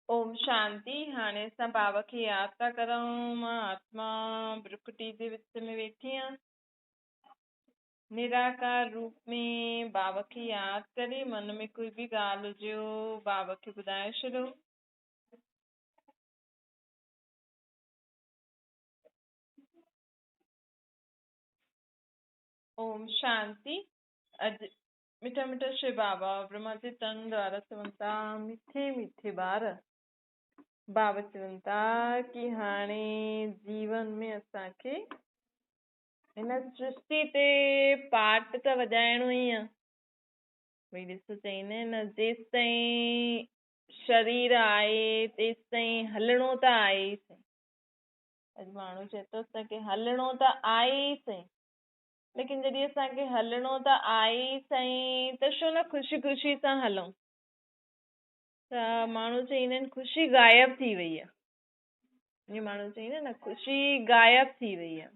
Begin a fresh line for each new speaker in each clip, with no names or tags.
ओम शांति। हाणे असां बाबा खे याद था करूं। मां आत्मा ब्रुकुटी जे विच में वेठी आहियां। निराकार रूप में बाबा खे याद करे मन में कोई भी ॻाल्हि हुजेव बाबा खे ॿुधाए छॾियो। ओम शांति। अॼु मिठा मिठा श्री बाबा ब्रह्मा जे तन द्वारा चवनि था, मिठे मिठे ॿार बाबा चवनि था कि हाणे जीवन में असांखे हिन सृष्टि ते पार्ट त वॼाइणो ई आहे। भई ॾिसो चईंदा आहिनि न, जेसि ताईं शरीर आहे तेसि ताईं हलणो त आहे ई सही। अॼु माण्हू चए थो असांखे हलणो त आहे ई सही, लेकिन जॾहिं असांखे हलणो त आहे ई सही त छो न ख़ुशी ख़ुशी सां हलूं। त माण्हू चईंदा आहिनि ख़ुशी गायब थी वई आहे। ईअं माण्हू चईंदा आहिनि न, ख़ुशी गायब थी वई आहे,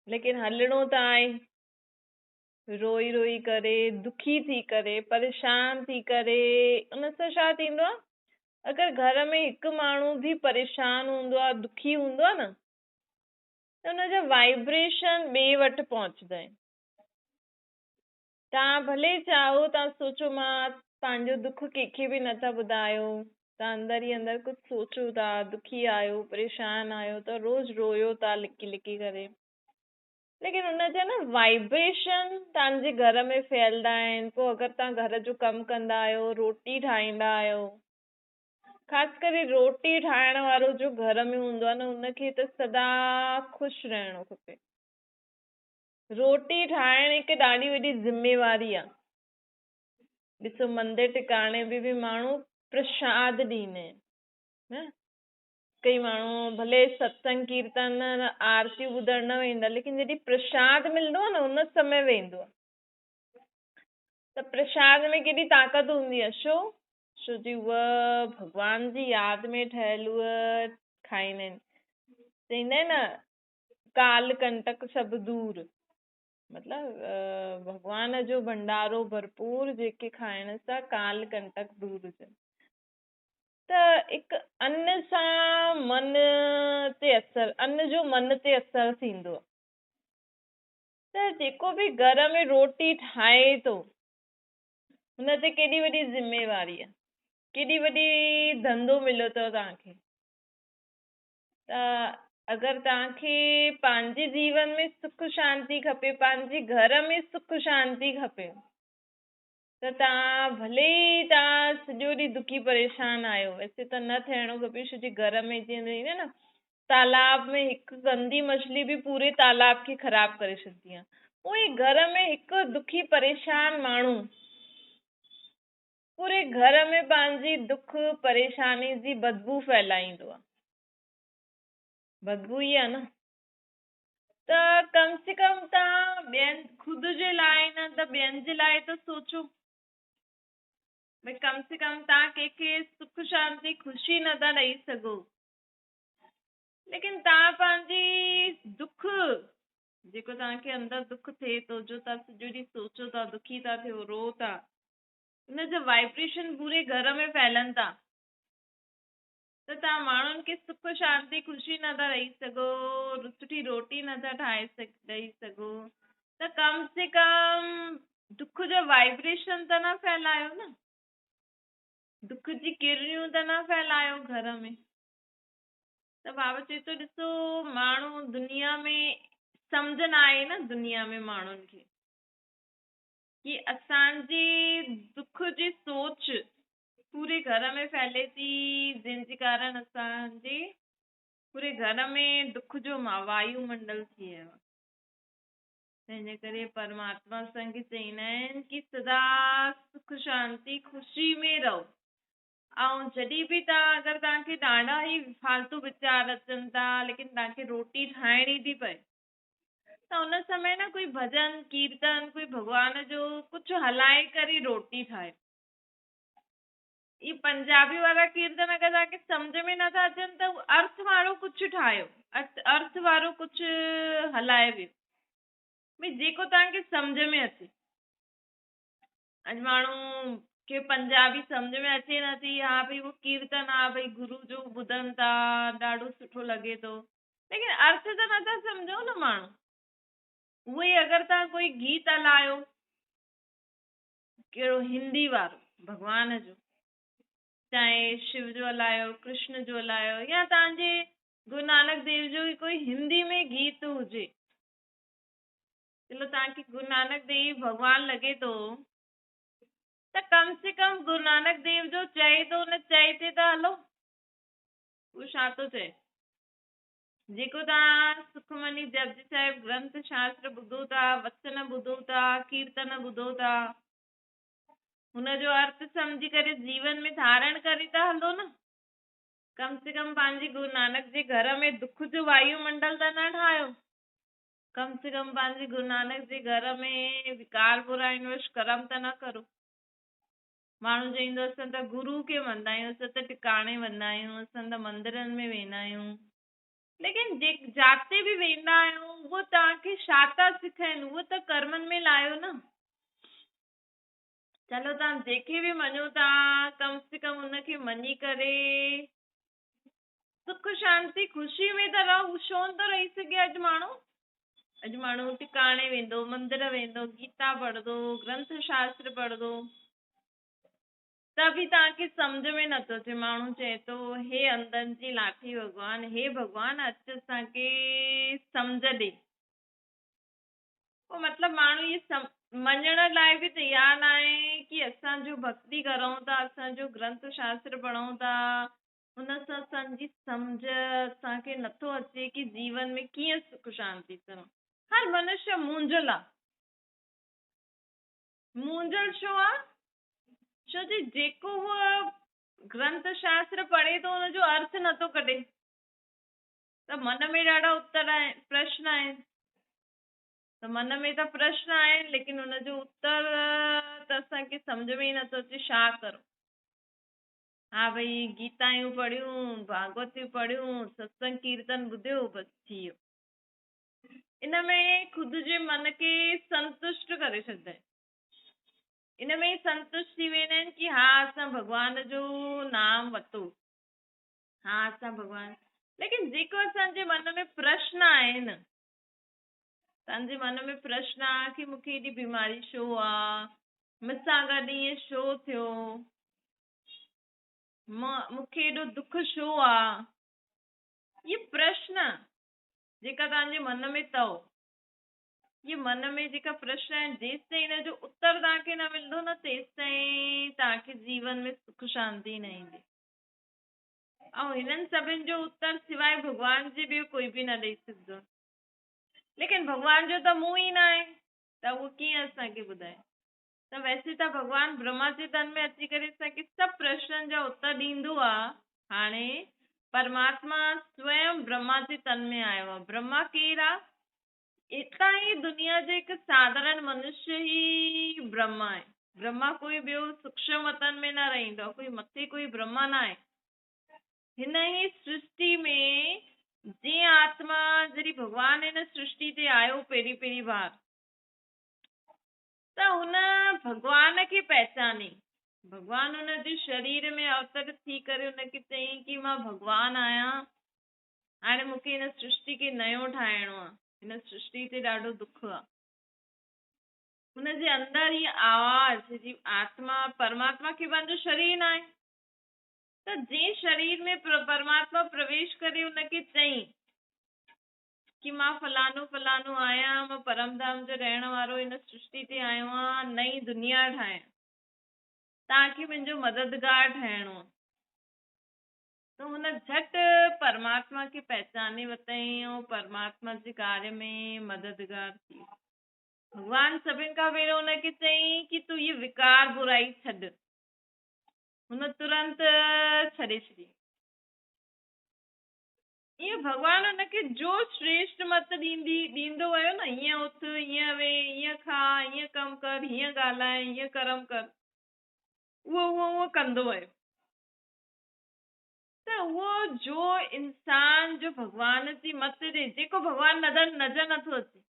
लेकिन हलणो त आहे। रोई रोई करे, दुखी थी करे, परेशान थी करे, उन सां छा थींदो आहे? अगरि घर में हिकु माण्हू भी परेशान हूंदो आहे, दुखी हूंदो आहे न, त हुनजा वाइब्रेशन ॿिए वटि पहुचंदा आहिनि। तव्हां भले चाहो, तव्हां सोचो मां पंहिंजो दुख कंहिंखे बि नथा ॿुधायो, तव्हां अंदर ई अंदर कुझु सोचो था, दुखी आहियो, परेशान आहियो, त रोज़ रोयो था लिकी लिकी करे, लेकिन हुनजा न वाइब्रेशन तव्हांजे घर में फैलंदा आहिनि। पोइ अगरि तव्हां घर जो कमु कंदा आहियो, रोटी ठाहींदा आहियो, ख़ासि करे रोटी ठाहिण वारो जो घर में हूंदो आहे न, हुनखे त सदा ख़ुशि रहणो खपे। रोटी ठाहिण हिकु ॾाढी वॾी ज़िम्मेवारी आहे। ॾिसो, मंदिर टिकाणे में बि माण्हू प्रसाद ॾींदा आहिनि न। कई माण्हू भले सत्संग कीर्तन आरती ॿुधण न वेंदा, लेकिन जॾहिं प्रसाद मिलंदो आहे न, उन समय वेंदो आहे। त प्रसाद में केॾी ताक़त हूंदी आहे। छो जी उहा भॻवान जी यादि में ठहियल उहा खाईंदा आहिनि। चईंदा आहिनि न, काल कंटक सभु दूर, मतिलबु भॻवान जो भंडारो भरपूर जेके खाइण सां काल कंटक दूर हुजनि। त हिकु अन्न सां मन ते असर, अन्न जो मन ते असर थींदो आहे। त जेको बि घर में रोटी ठाहे थो, हुन ते केॾी वॾी ज़िम्मेवारी आहे, केॾी वॾी धंधो मिलियो अथव तव्हांखे। त अगरि तव्हांखे पंहिंजे जीवन में सुख शांती खपे, पंहिंजे घर में सुख शांती खपे, त तव्हां भले ई तव्हां सॼो ॾींहुं दुखी परेशान आहियो, वैसे त न थियणो खपे। छो जी घर में जीअं थींदो न, तालाब में हिकु गंदी मछली बि पूरे तालाब खे ख़राब करे छॾंदी आहे। उहे घर में हिकु दुखी परेशान माण्हू पूरे घर में पंहिंजी दुख परेशानी जी बदबू फैलाईंदो आहे। बदबू ई आहे न। त कम से कम तव्हां ॿियनि ख़ुदि जे लाइ न त ॿियनि जे लाइ त सोचो। भई कम से कम तव्हां कंहिंखे सुख शांती ख़ुशी नथा ॾेई सघो, लेकिन तव्हां पंहिंजी दुख जेको तव्हांखे अंदर दुख थिए थो, जो तव्हां सॼो ॾींहुं सोचो था, दुखी था थियो, रो था, हुनजा वाइब्रेशन पूरे घर में फैलनि था। त तव्हां माण्हुनि खे सुख शांती ख़ुशी नथा ॾेई सघो, सुठी रोटी नथा ठाहे ॾेई सघो, त कम से कम दुख जो वाइब्रेशन त न फैलायो न, दुख जी किरणियूं त न फैलायो घर में। त बाबा चए थो, ॾिसो माण्हू दुनिया में सम्झ न आहे न, दुनिया में माण्हुनि खे कि असांजी दुख जी सोच पूरे घर में फैले थी, जंहिंजे कारण असांजे पूरे घर में दुख जो वायुमंडल थी वियो आहे। तंहिंजे करे परमात्मा असांखे चईंदा आहिनि कि सदा सुख शांती ख़ुशी में रहो। ऐं जॾहिं बि अगरि तव्हांखे ॾाढा ई फालतू वीचार अचनि था, लेकिन तव्हांखे रोटी ठाहिणी थी पए, त हुन समय न कोई भॼन कीर्तन, कोई भॻवान जो कुझु हलाए करे रोटी ठाहे। ई पंजाबी वारा कीर्तन अगरि तव्हांखे सम्झ में नथा अचनि त अर्थ वारो कुझु ठाहियो, अर्थ वारो कुझु हलाए वियो, भई जेको तव्हांखे सम्झ में अचे। अॼु माण्हू के पंजाबी सम्झ में अचे नथी, हा भई वो कीर्तन हा भई गुरु जो ॿुधनि था, ॾाढो सुठो लॻे थो, लेकिन अर्थ त नथा सम्झो न माण्हू। उहो ई अगरि तव्हां कोई गीत हलायो, कहिड़ो हिंदी वारो भॻवान जो, चाहे शिव जो हलायो, कृष्ण जो हलायो, या तव्हांजे गुरु नानक देव जो ई कोई हिंदी में गीत हुजे, चलो तव्हांखे गुरु नानक देव भॻवान लॻे थो, त कम से कम गुरु नानक देव जो चए थो न चए ते त हलो। उहो छा थो चए? जेको तव्हां सुखमनी जपजी साहिब ग्रंथ शास्त्र ॿुधो था, वचन ॿुधो था, कीर्तन ॿुधो था, हुनजो अर्थ सम्झी करे जीवन में धारण करे था हलो न। कम से कम पंहिंजे गुरु नानक जे घर में दुख जो वायुमंडल त न ठाहियो। कम से कम पंहिंजे गुरु नानक जे घर में विकार बुराइनि वश कर्म त न करो। माण्हू चईंदो असां त गुरू खे मञंदा आहियूं, असां त टिकाणे वेंदा आहियूं, असां त मंदरनि में वेंदा आहियूं, लेकिन जाते बि वेंदा आहियूं उहो तव्हांखे छा था सेखारनि, उहो त कर्मनि में लायो न। चलो तव्हां जेके बि मञो था, कम से कम उनखे मञी करे सुख शांति ख़ुशी में त रहो। छो न थो रही सघे अॼु माण्हू? अॼु माण्हू टिकाणे वेंदो, मंदिर वेंदो, गीता पढ़ंदो, ग्रंथ शास्त्र पढ़ंदो, त बि तव्हांखे सम्झ में नथो अचे। माण्हू चए थो हे अंधनि जी लाठी भॻवान, हे भॻवान अचु असांखे सम्झ ॾे। पोइ मतिलबु माण्हू इहे मञण लाइ बि तयार न आहे कि असांजो भक्ति करूं था, असांजो ग्रंथ शास्त्र पढ़ूं था, उन सां असांजी सम्झ असांखे नथो अचे कि जीवन में कीअं सुख शांति करूं। हर मनुष्य मूंझल आहे। मूंझल छो आहे? छो जी जेको उहो ग्रंथ शास्त्र पढ़े थो हुनजो अर्थ नथो कढे, त मन में ॾाढा उत्तर आहिनि, प्रश्न आहिनि। त मन में त प्रश्न आहिनि, लेकिन हुनजो उत्तर त असांखे सम्झ में ई नथो अचे छा करूं। हा भई गीतायूं पढ़ियूं, भागवतियूं पढ़ियूं, सत्संग कीर्तन ॿुधियो, बसि थी वियो। इन में ख़ुदि जे मन खे संतुष्ट करे छॾंदा आहिनि। इन में ई संतुष्ट थी वेंदा आहिनि कि हा असां भॻवान जो नाम वरितो, हा असां भॻवान। लेकिन जेको असांजे मन में प्रश्न आहिनि, तव्हांजे मन में प्रश्न आहे कि मूंखे हेॾी बीमारी छो आहे, मूंसां गॾु ईअं छो थियो, मूंखे हेॾो दुख छो आहे, ये प्रश्न जेका तव्हांजे मन में अथव, ये मन में जेका प्रश्न आहिनि, जेसि ताईं हिन जो उत्तर तव्हांखे न मिलंदो न, तेसि ताईं तव्हांखे जीवन में सुख शांति न ईंदी। ऐं हिननि सभिनि जो उत्तर सवाइ भॻवान जे ॿियो कोई बि न ॾेई सघंदो। लेकिन भॻवान जो त मुंहुं ई न आहे, त उहो कीअं असांखे ॿुधाए? त वैसे त भॻवान ब्रह्मा जे तन में अची करे असांखे सभु प्रश्ननि जा उत्तर ॾींदो आहे। हाणे परमात्मा स्वयं ब्रह्मा जे तन में आयो आहे। ब्रह्मा केरु आहे? इतां ई दुनिया जो हिकु साधारण मनुष्य ई ब्रह्मा आहे। ब्रह्मा कोई ॿियो सूक्ष्म वतन में न रहंदो आहे, कोई मथे कोई ब्रह्मा न आहे। हिन ई सृष्टि में जीअं आत्मा जॾहिं भॻवान हिन सृष्टि ते आयो पहिरीं बार, त हुन भॻवान खे पहचाने, भॻवान हुन जे शरीर में अवतरित थी करे हुनखे चयईं कि मां भॻवान आहियां, हाणे मूंखे हिन सृष्टि खे नयो ठाहिणो आहे, हिन सृष्टि ते ॾाढो दुख आहे। हुनजे अंदर ई आवाज़ जी आत्मा, परमात्मा खे पंहिंजो शरीर न आहे, त जंहिं शरीर में परमात्मा प्रवेश करे हुनखे चयईं कि मां फलानो फलानो आहियां, मां परमधाम जो रहण वारो हिन सृष्टि ते आयो आहियां, नई दुनिया ठाहियां, तव्हांखे मुंहिंजो मददगार ठहिणो आहे। त हुन झटि परमात्मा खे पहचाने वरितईं ऐं परमात्मा जे कार्य में मददगार थी। भॻवान सभिनि खां पहिरियों हुनखे चयईं कि तूं ये विकार बुराई छॾ, हुन तुरंत छॾे छॾी। ईअं भॻवान हुनखे जो श्रेष्ठ मत ॾींदो वियो न, हीअं उथ, हीअं वेह, हीअं खा, हीअं कमु कर, हीअं ॻाल्हाए, हीअं कर्म कर, उहो कंदो वियो। त उहो जो इंसान जो भॻवान जी मत ॾे, जेको भॻवान नज़र नथो अचे,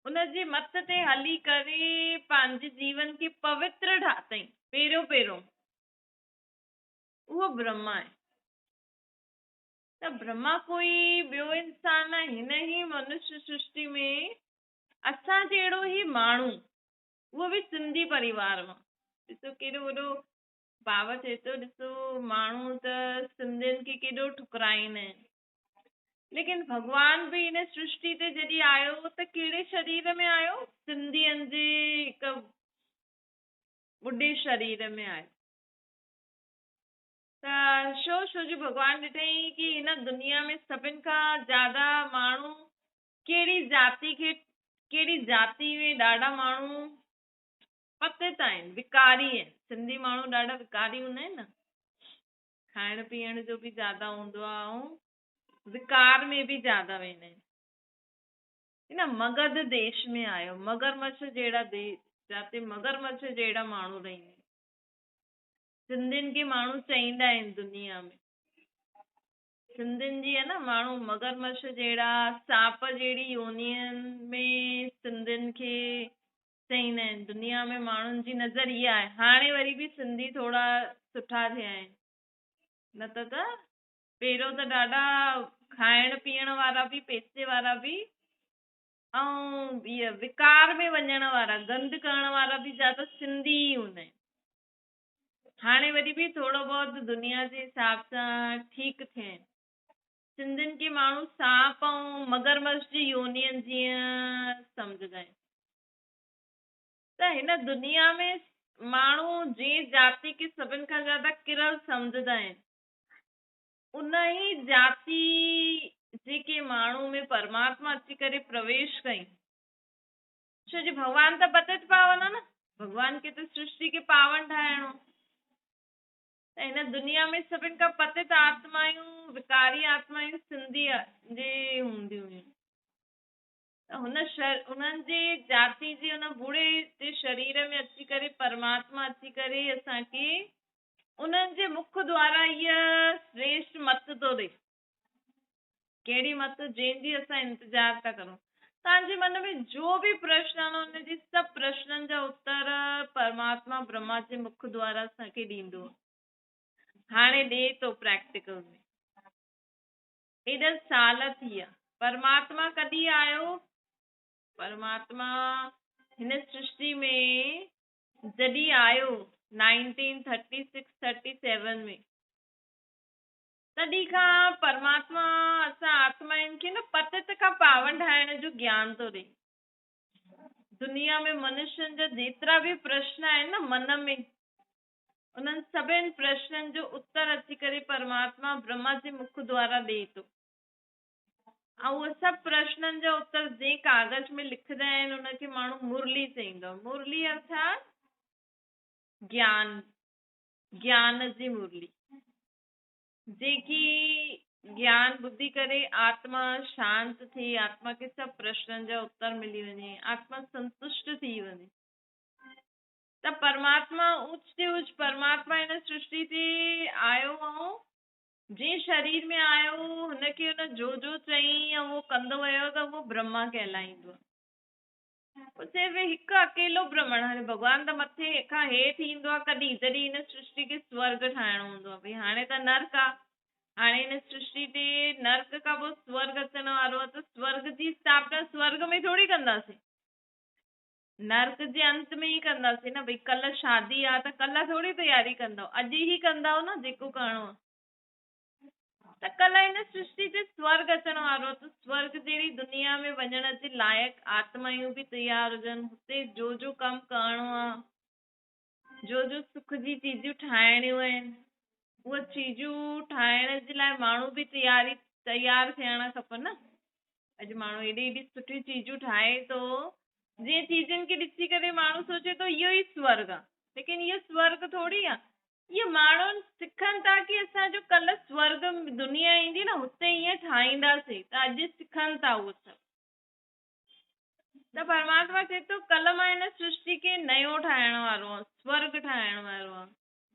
उनजे मत ते हली करे पंहिंजे जीवन खे पवित्र ठातई। पहिरियों उहो ब्रह्मा आहे। त ब्रह्मा कोई ॿियो इंसान आहे? हिन ही मनुष्य सृष्टि में असां जहिड़ो ई माण्हू, उहो बि सिंधी परिवार मां। ॾिसो केॾो वॾो बाबा चए थो, ॾिसो माण्हू त सिंधियुनि खे केॾो ठुकराईंदा आहिनि, लेकिन भगवान बि हिन सृष्टि ते जॾहिं आयो त कहिड़े शरीर में आयो? सिंधियुनि जे हिकु ॿुढे शरीर में आयो। त छो जो भगवान ॾिठई कि हिन दुनिया में सभिनि खां ज्यादा माण्हू कहिड़ी जाति में ॾाढा माण्हू पतित आहिनि, विकारी आहिनि। सिंधी माण्हू ॾाढा विकारी हूंदा आहिनि न, खाइण पीअण जो बि ज्यादा हूंदो आहे ऐं विकार में बि ज्यादा वेंदा आहिनि। हिन मगध देश में आयो, मगरमच्छ जहिड़ा देश, जिते मगरमच्छ जहिड़ा माण्हू रहंदा आहिनि। सिंधियुनि खे माण्हू चईंदा आहिनि दुनिया में, सिंधियुनि जी आहे न माण्हू मगरमच्छ जहिड़ा, सांप जहिड़ी योनियुनि में सिंधियुनि खे चईंदा आहिनि। दुनिया में माण्हुनि जी नज़र इहा आहे। हाणे वरी बि सिंधी थोरा सुठा थिया आहिनि, न त पहिरियों त ॾाढा खाइण पीअण वारा बि, पैसे वारा बि, ऐं इहे विकार में वञण वारा, गंद करण वारा बि ज्यादा सिंधी ई हूंदा आहिनि। हाणे वरी बि थोरो बहुत दुनिया जे हिसाब सां ठीकु थिया आहिनि। सिंधियुनि खे माण्हू सांप ऐं मगरमच्छ जी योनियनि जीअं सम्झंदा आहिनि। त हिन दुनिया में माण्हू जंहिं जाति खे सभिनि खां ज्यादा किरल सम्झंदा आहिनि, उन ई जाति जेके माण्हू में परमात्मा अची करे प्रवेश कई। छो जो भगवान त पतित पावन आहे न, भगवान खे त सृष्टि खे पावन ठाहिणो। त हिन दुनिया में सभिनि खां पतित आत्मायूं, विकारी आत्मायूं सिंधी जे हूंदियूं हुयूं। उन्हनि जे जाति जे उन बूढ़े जे शरीर में अची करे परमात्मा अची करे असांखे उन्हनि जे मुख द्वारा इहा श्रेष्ठ मत थो ॾे। कहिड़ी मत? जंहिंजी असां इंतजार था करूं। तव्हांजे मन में जो बि प्रश्न आहिनि, उनजी सभु प्रश्ननि जा उत्तर परमात्मा ब्रह्मा जे मुख द्वारा असांखे ॾींदो। हाणे ॾे थो प्रैक्टिकल में। एॾा साल थी विया, परमात्मा कॾहिं आयो? परमात्मा हिन सृष्टि में जॾहिं आयो 1936-37 में, तॾहिं खां परमात्मा असां आत्माउनि खे न पतित खां पावन ठाहिण जो ज्ञान थो ॾे। दुनिया में मनुष्यनि जा जेतिरा बि प्रश्न आहिनि न मन में, उन्हनि सभिनि प्रश्ननि जो उत्तर अची करे परमात्मा ब्रह्मा जे मुख द्वारा ॾे थो। ऐं उहे सभु प्रश्ननि जा उत्तर जंहिं कागज में लिखंदा आहिनि, उनखे माण्हू मुरली चईंदो। मुरली अर्थात ज्ञान, ज्ञान जी मुरली, जेकी ज्ञान ॿुधी करे आत्मा शांत थी, आत्मा खे सभु प्रश्ननि जा उत्तर मिली वञे, आत्मा संतुष्ट थी वञे। त परमात्मा उच ते उच परमात्मा हिन सृष्टि ते आयो ऐं जंहिं शरीर में आयो हुनखे हुन जो चई ऐं उहो कंदो वियो त उहो ब्रह्मा कहलाईंदो। सिर्फ़ु हिकु अकेलो ब्रह्मण। हाणे भॻवान त मथे खां हेठि ईंदो आहे कॾहिं? जॾहिं हिन सृष्टि खे स्वर्ग ठाहिणो हूंदो आहे। भई हाणे त नर्क आहे, हाणे हिन सृष्टि ते नर्क खां पोइ स्वर्ग अचण वारो आहे। त स्वर्ग जी स्थापना स्वर्ग में थोरी कंदासीं, नर्क जे अंत में ई कंदासीं न। भई कल्ह शादी आहे त कल्ह थोरी तयारी कंदव, अॼु ई कंदव न जेको करिणो आहे। त कल्ह हिन सृष्टि ते स्वर्ग अचण वारो आहे, त स्वर्ग जहिड़ी दुनिया में वञण जे लाइक़ु आत्मायूं बि तयार हुजनि। हुते जो कमु करिणो आहे, जो सुख जी चीजूं ठाहिणियूं आहिनि, उहे चीजूं ठाहिण जे लाइ माण्हू बि तयार थियण खपनि न। अॼु माण्हू एॾी सुठी चीजूं ठाहे थो, जीअं चीजुनि खे ॾिसी करे माण्हू सोचे थो इहो ई स्वर्ग आहे, लेकिन इहो स्वर्ग थोरी आहे। इहे माण्हू सिखनि था कि असांजो कल्ह स्वर्ग दुनिया ईंदी न, हुते ईअं ठाहींदासीं। त अॼु सिखनि था उहो सभु। त परमात्मा चए थो कल्ह मां हिन सृष्टि खे नयो ठाहिण वारो आहे, स्वर्ग ठाहिण वारो आहे।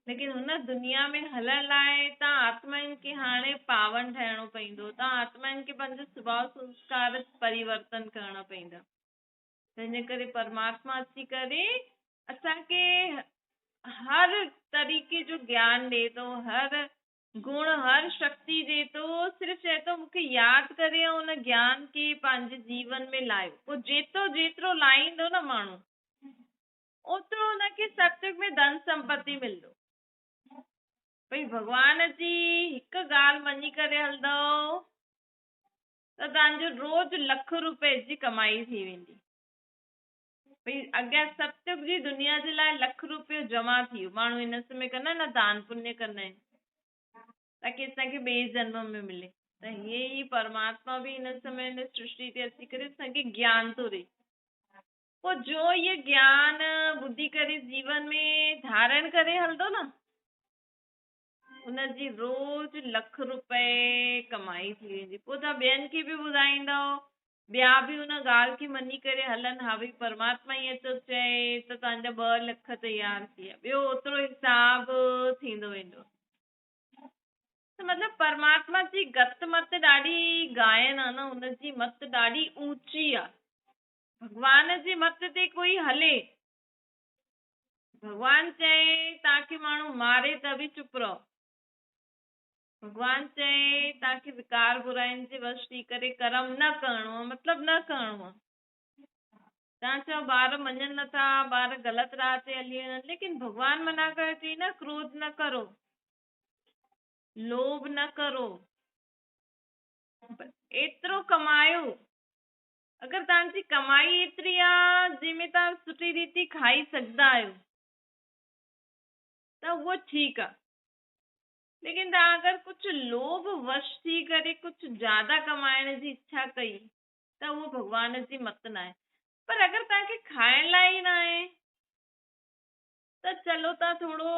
लेकिन हुन दुनिया में हलण लाइ तव्हां आत्माउनि खे हाणे पावन ठहिणो पवंदो। तव्हां आत्माउनि खे पंहिंजो स्वभाव संस्कार परिवर्तन करणा पवंदा। तंहिंजे करे परमात्मा अची करे असांखे हर तरीक़े जो ज्ञान ॾे थो, हर गुण हर शक्ति ॾे थो। सिर्फ़ु चए थो मूंखे यादि करे ऐं उन ज्ञान खे पंहिंजे जीवन में लायो। पोइ जेतिरो लाहींदो न माण्हू ओतिरो हुनखे सत्युग में धन संपत्ति मिलंदो। भई भॻवान जी हिकु ॻाल्हि मञी करे हलंदव त तव्हांजो रोज़ ₹1,00,000 जी कमाई थी वेंदी। भई अॻियां सत्युग जी दुनिया जे लाइ ₹1,00,000 जमा थी वियो। माण्हू हिन समय कंदा आहिनि न दान पुण्य कंदा आहिनि ताकि असांखे ॿिए जन्म में मिले। त हीअं ई परमात्मा बि हिन समय हिन सृष्टि ते अची करे असांखे ज्ञान थो ॾे। पोइ जो इहे ज्ञान ॿुधी करे जीवन में धारण करे हलंदो न उनजी रोज़ ₹1,00,000 कमाई थी वेंदी। पोइ तव्हां ॿियनि खे बि ॿुधाईंदव, ॿिया बि उन ॻाल्हि खे मञी करे हलनि, हा भई परमात्मा ईअं थो चए त तव्हांजा 2,00,000 तयार थी विया। ॿियो ओतिरो हिसाब थींदो वेंदो। त मतिलबु परमात्मा जी गत मत ॾाढी गायन आहे न, हुनजी मत ॾाढी ऊची आहे। भॻवान जी मत ते कोई हले, भॻवान चए तव्हांखे माण्हू मारे त बि चुप रहो। भॻवान चए तव्हांखे विकार बुराइनि जे वश थी करे कर्म न करणो आहे, मतिलबु न करणो आहे। तव्हां चओ ॿार मञनि नथा, ॿार ग़लति राह ते हली वञनि, लेकिन भॻवान मना करे थी न, क्रोध न करो, लोभ न करो, एतिरो कमायो। अगरि तव्हांजी कमाई एतिरी आहे जंहिंमें तव्हां सुठी रीति खाई सघंदा आहियो त उहो ठीकु आहे। लेकिन तव्हां अगरि कुझु लोभ वश थी करे कुझु ज्यादा कमाइण जी इच्छा कई त उहो भॻवान जी मत न आहे। पर अगरि तव्हांखे खाइण लाइ ई न आहे त चलो तव्हां थोरो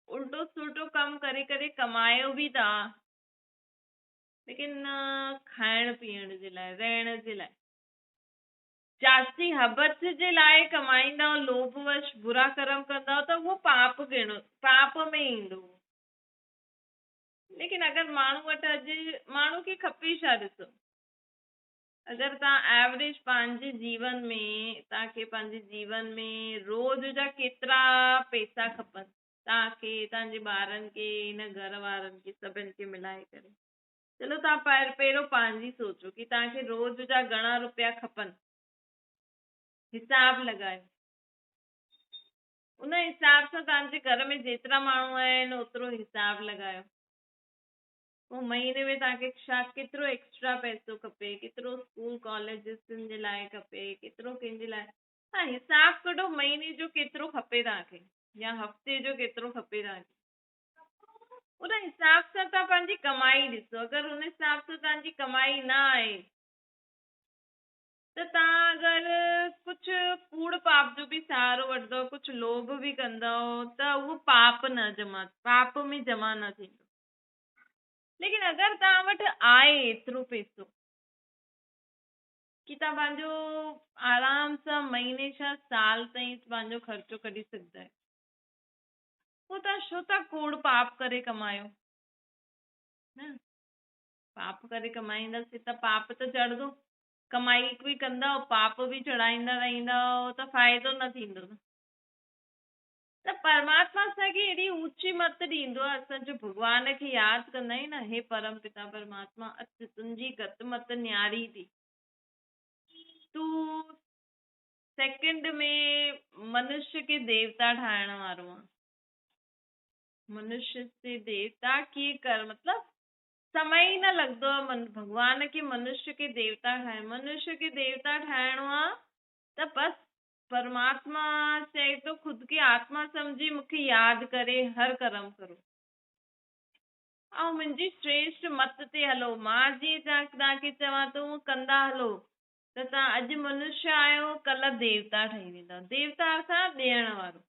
उल्टो सुल्टो कमु करे करे कमायो बि था, लेकिन खाइण पीअण जे लाइ, रहण जे लाइ, जास्ती हबस जे लाइ कमाईंदव, लोभवश बुरा कर्म कंदव त उहो पाप में ईंदो। लेकिन अगरि माण्हू वटि अॼु माण्हू खे खपे छा, ॾिसो अगरि तव्हां एवरेज पंहिंजे जीवन में, तव्हांखे पंहिंजे जीवन में रोज़ जा केतिरा पैसा खपनि तव्हांखे, तव्हांजे ॿारनि खे, हिन घर वारनि खे, सभिनि खे मिलाए करे, चलो तव्हां पहिरियों पंहिंजी सोचो कि तव्हांखे रोज़ जा घणा रुपया खपनि, हिसाब लॻायो। उन हिसाब सां तव्हांजे घर में जेतिरा माण्हू आहिनि ओतिरो हिसाब लॻायो। पोइ महीने में तव्हांखे छा केतिरो एक्स्ट्रा पैसो खपे, केतिरो स्कूल कॉलेजनि जे लाइ खपे, केतिरो कंहिंजे लाइ, तव्हां हिसाब कढो महीने जो केतिरो खपे तव्हांखे या हफ़्ते जो केतिरो खपे तव्हांखे। उन हिसाब सां तव्हां पंहिंजी कमाई ॾिसो। अगरि उन हिसाब सां तव्हांजी कमाई न आहे त तव्हां अगरि कुझु कूड़ पाप जो बि सहारो वठंदव, कुझु लोभ बि कंदव त उहो पाप में जमा न थींदो। लेकिन अगरि तव्हां वटि आहे एतिरो पैसो कि तव्हां पंहिंजो आराम सां महीने छा साल ताईं पंहिंजो ख़र्चो कढी सघंदा आहियो, पोइ तव्हां छो था कूड़ पाप करे कमायो न? पाप करे कमाईंदासीं त पाप त चढ़ंदो। कमाई बि कंदव, पाप बि चढ़ाईंदा रहंदव त फ़ाइदो न थींदो न। त परमात्मा असांखे एॾी ऊची मत ॾींदो आहे। असांजो भॻवान खे यादि कंदा आहियूं न, हे परम पिता परमात्मा अच तुंहिंजी गत मत न्यारी थी, तूं सेकंड में मनुष्य के देवता ठाहिण वारो आहे। मनुष्य से देवता कीअं कर, मतिलबु समय ई न लॻंदो आहे भॻवान खे मनुष्य के देवता ठाहिण। मनुष्य के देवता ठाहिणो आहे त बसि परमात्मा चए थो खुद खे आत्मा सम्झी मूंखे यादि करे हर कर्म करो ऐं मुंहिंजी श्रेष्ठ मत ते हलो। मां जीअं तव्हांखे चवां थो कंदा हलो त तव्हां अॼु मनुष्य आहियो, कल्ह देवता ठही वेंदा। देवता अर्थात ॾियण वारो।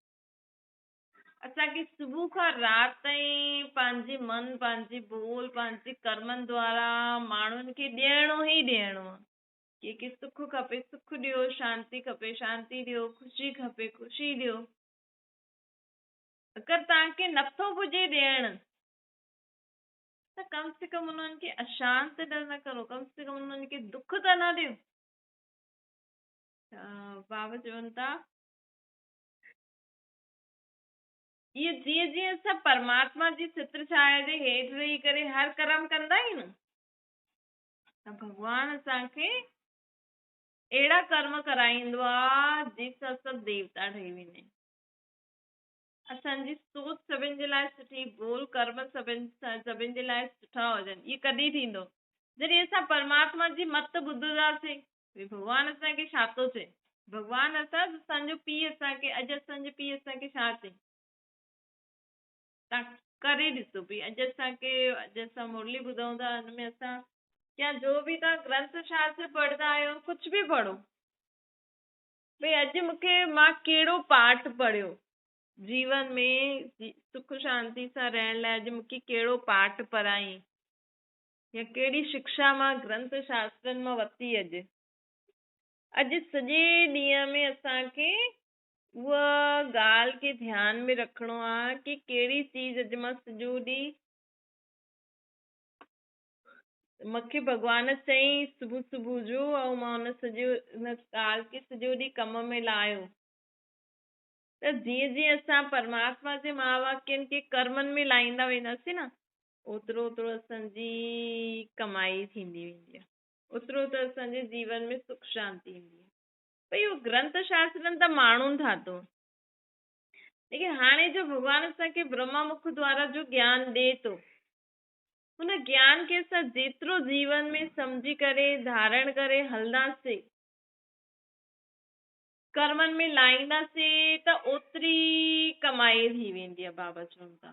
असांखे सुबुह खां राति ताईं पंहिंजे मन, पंहिंजे बोल, पंहिंजे कर्मनि द्वारा माण्हुनि खे ॾियणो ई ॾियणो आहे। कंहिंखे सुख खपे सुख ॾियो, शांती खपे शांती ॾियो, ख़ुशी खपे ख़ुशी ॾियो। अगरि तव्हांखे नथो पुॼे ॾियण त कम से कम उन्हनि खे अशांत न करो, कम से कम उन्हनि खे दुख त न ॾियो। बाबा चवनि था इहे जीअं जीअं असां परमात्मा जी चित्र छाया जे हेठि रही करे हर कर्म कंदा आहियूं न, त भॻवानु असांखे अहिड़ा कर्म कराईंदो आहे जंहिंसां असां देवता ठही वेंदा आहियूं। असांजी सोच सभिनि जे लाइ सुठी, बोल कर्म सभिनि जे लाइ सुठा हुजनि, इहे कॾहिं थींदो जॾहिं असां परमात्मा जी मत ॿुधंदासीं। भॻवानु असांखे छा थो चए, भॻवानु असांजो पीउ असांखे अॼु असांजे पीउ असांखे छा चई, तव्हां करे ॾिसो पई। अॼु असां मुरली ॿुधूं था, हुनमें असां या जो बि तव्हां ग्रंथ शास्त्र पढ़ंदा आहियो, कुझु बि पढ़ो भई अॼु मां कहिड़ो पाठ पढ़ियो जीवन में सुख शांति सां रहण लाइ, अॼु मूंखे कहिड़ो पाठ पढ़ाई या कहिड़ी शिक्षा मां ग्रंथ शास्त्रनि मां वरिती। अॼु सॼे ॾींहं में असांखे उहा ॻाल्हि खे ध्यान में रखिणो आहे कि कहिड़ी चीज अॼु मां सॼो ॾींहुं, मूंखे भॻवान चई सुबुह सुबुह जो ऐं मां हुन ॻाल्हि खे सॼो ॾींहुं कम में लायो। त जीअं जीअं असां परमात्मा जे महावाक्यनि खे कर्मनि में लाईंदा वेंदासीं न, ओतिरो ओतिरो असांजी कमाई थींदी वेंदी आहे, ओतिरो त असांजे जीवन में सुख शांति ईंदी आहे। भई उहो ग्रंथ शास्त्रनि त माण्हुनि ठातो, लेकिन हाणे जो भॻवानु असांखे ब्रह्मा मुख द्वारा जो ज्ञान ॾे थो, हुन ज्ञान खे असां जेतिरो जीवन में सम्झी करे धारण करे हलंदासीं, कर्मनि में लाईंदासीं, त ओतिरी कमाई थी वेंदी आहे। बाबा चवनि था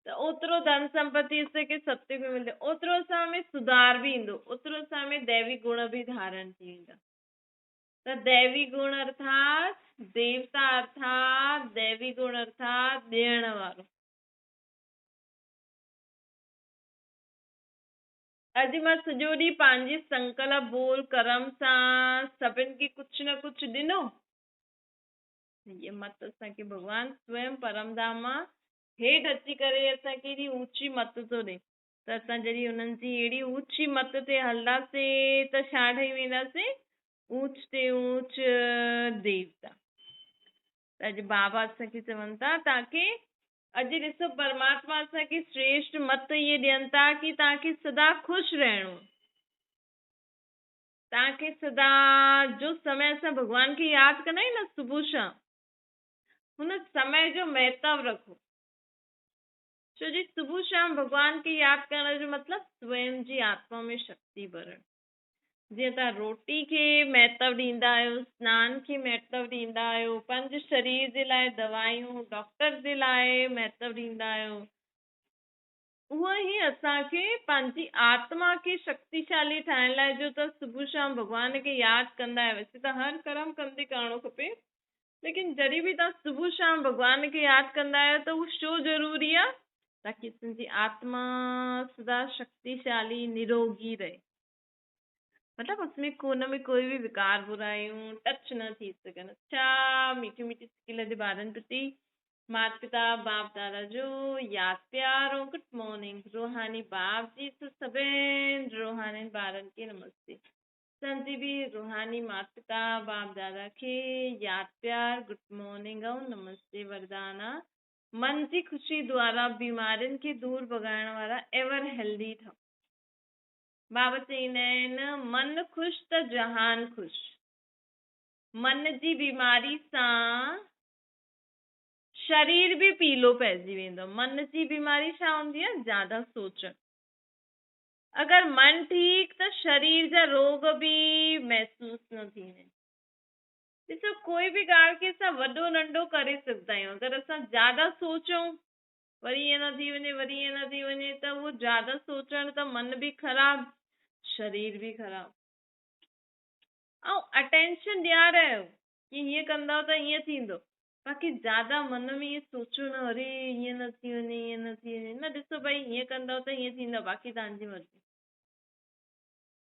त ओतिरो धन संपत्ति असांखे सत्य में मिलंदो, ओतिरो असां में सुधार बि ईंदो, ओतिरो असां में दैवी गुण बि धारण थी वेंदा। त दैवी गुण अर्थात देवता, अर्थात दैवी गुण अर्थात ॾियण वारो। अॼु मां सॼो ॾींहुं पंहिंजी संकल्प बोल कर्म सां सभिनि खे कुझु न कुझु ॾिनो, मत असांखे भॻवानु स्वयं परमधाम मां हेठि अची करे असांखे एॾी ऊची मत थो ॾे। त असां जॾहिं हुननि जी अहिड़ी ऊची मत ते हलंदासीं त छा ठही वेंदासीं, ऊच ते ऊच देवता। त अॼु बाबा असांखे चवनि था तव्हांखे अॼु ॾिसो परमात्मा असांखे श्रेष्ठ मत इहे ॾियनि था कि तव्हांखे सदा ख़ुशि रहणो, तव्हांखे सदा जो समय असां भॻवान खे यादि कंदा आहियूं न सुबुह शाम, हुन समय जो महत्व रखो। छो जी सुबुह शाम भॻवान खे यादि करण जो मतिलबु स्वयं जी आत्मा में शक्ति भरणु। जीअं तव्हां रोटी खे महत्व ॾींदा आहियो, सनान खे महत्व ॾींदा आहियो, पंज शरीर जे लाइ दवायूं, डॉक्टर जे लाइ महत्व ॾींदा आहियो, उहो ई असांखे पंहिंजी आत्मा खे शक्तिशाली ठाहिण लाइ जो त सुबुह शाम भॻवान खे यादि कंदा आहियो। वैसे त हर कर्म कंदे करणो खपे, लेकिन जॾहिं बि तव्हां सुबुह शाम भॻवान खे यादि कंदा आहियो त उहो छो ज़रूरी आहे, ताकि तुंहिंजी आत्मा सदा शक्तिशाली निरोगी रहे, मतलब उसमें कोई भी विकार बुराइयूं टच न थी सघनि। अच्छा मीठी मीठी सिकी जे ॿारनि प्रति माता पिता बाप दादा जो यादि प्यार और गुड मॉर्निंग। रूहानी बाप जी तो सभिनि रूहानी ॿारनि खे नमस्ते। संजी भी रूहानी माता पिता बाप दादा खे यादि प्यार गुड मॉर्निंग ऐं नमस्ते। वरदाना मन जी ख़ुशी द्वारा बीमारियुनि खे दूर भगाइण वारा एवर हेल्दी ठहो। बाबा चईंदा आहिनि मन ख़ुशि त जहान ख़ुशि। मन जी बीमारी सां शरीर बि पीलो पइजी वेंदो। मन जी बीमारी छा हूंदी आहे, ज्यादा सोचणु। अगरि मन ठीक त शरीर जा रोग बि महसूस न थींदा। ॾिसो कोई बि ॻाल्हि खे असां वॾो नंढो करे सघंदा आहियूं। अगरि असां ज्यादा सोचूं वरी ईअं न थी वञे, वरी ईअं न थी वञे, त उहो ज्यादा सोचण त मन बि ख़राब शरीर बि ख़राब। ऐं अटेंशन ॾियारायो कि हीअं कंदव त हीअं थींदो, बाक़ी ज्यादा मन में ईअं सोचो न अरे हीअं न थी वञे, हीअं न थी वञे। न ॾिसो भई हीअं कंदव त हीअं थींदव, बाक़ी तव्हांजी मर्ज़ी।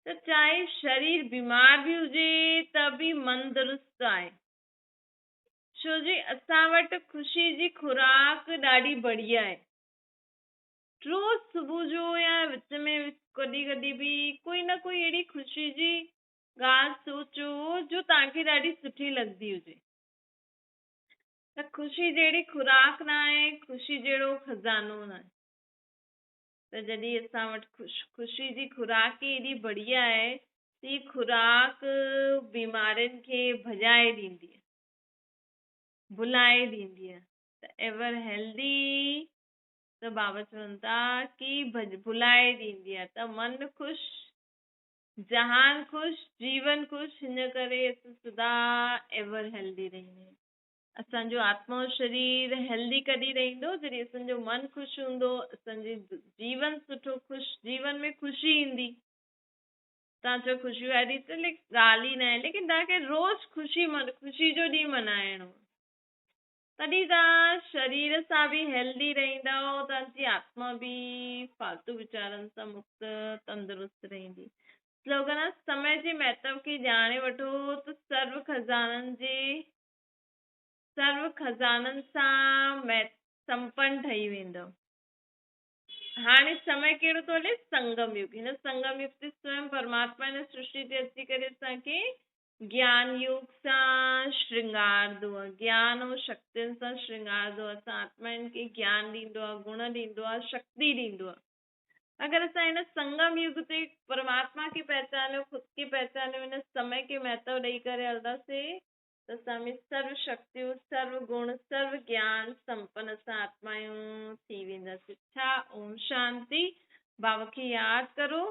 त चाहे शरीर बीमार बि हुजे त बि मन दुरुस्त आहे। छो जी असां वटि ख़ुशी जी खुराक ॾाढी बढ़िया आहे। रोज़ सुबुह जो या विच में कॾहिं कॾहिं बि कोई न कोई अहिड़ी ख़ुशी जी ॻाल्हि सोचो जो तव्हांखे ॾाढी सुठी लॻंदी हुजे। त ख़ुशी जहिड़ी खुराक न आहे, ख़ुशी जहिड़ो खज़ानो न आहे। त जॾहिं असां वटि ख़ुशी जी खुराक ई एॾी बढ़िया आहे, ती खुराक बीमारियुनि खे भॼाए ॾींदी आहे, भुलाए ॾींदी आहे। त एवर हेल्दी त बाबा चवनि था की भुलाए ॾींदी आहे। त मन ख़ुशि, जहान ख़ुशि, जीवन ख़ुशि, हिन करे असां सदा एवर हेल्दी रहंदा आहियूं। असांजो आत्मा और शरीर हेल्दी कॾहिं रहंदो जॾहिं असांजो मन ख़ुशि हूंदो, असांजे जीवन सुठो जीवन में ख़ुशी ईंदी। तव्हां चओ ख़ुशी वारी त ॻाल्हि ई न आहे, लेकिन तव्हांखे रोज़ ख़ुशी जो ॾींहुं मल्हाइणो, तॾहिं तव्हां शरीर सां बि हेल्दी रहंदव, तव्हांजी आत्मा बि फालतू वीचारनि सां मुक्त तंदुरुस्त रहंदी। स्लोगन आहे, समय जे महत्व खे ॼाणे वठो त सर्व खज़ाननि सां संपन्न ठही वेंदव। हाणे समय कहिड़ो थो हले? संगम युग। हिन संगम युग ते स्वयं परमात्मा हिन सृष्टि ते अची करे असांखे ज्ञान युग सां श्रृंगारंदो आहे, ज्ञान ऐं शक्तियुनि सां श्रृंगारंदो आहे। असां आत्माउनि खे ज्ञान ॾींदो आहे, गुण ॾींदो आहे, शक्ति ॾींदो आहे। अगरि असां हिन संगम युग ते परमात्मा खे पहचानियो, ख़ुदि खे पहचानियो, हिन समय खे महत्व ॾेई करे हलंदासीं त असां में सर्व शक्तियूं, सर्व गुण, सर्व ज्ञान संपन्न असां आत्मायूं थी वेंदासीं। छा? ओम शांति। बाबा खे यादि करो।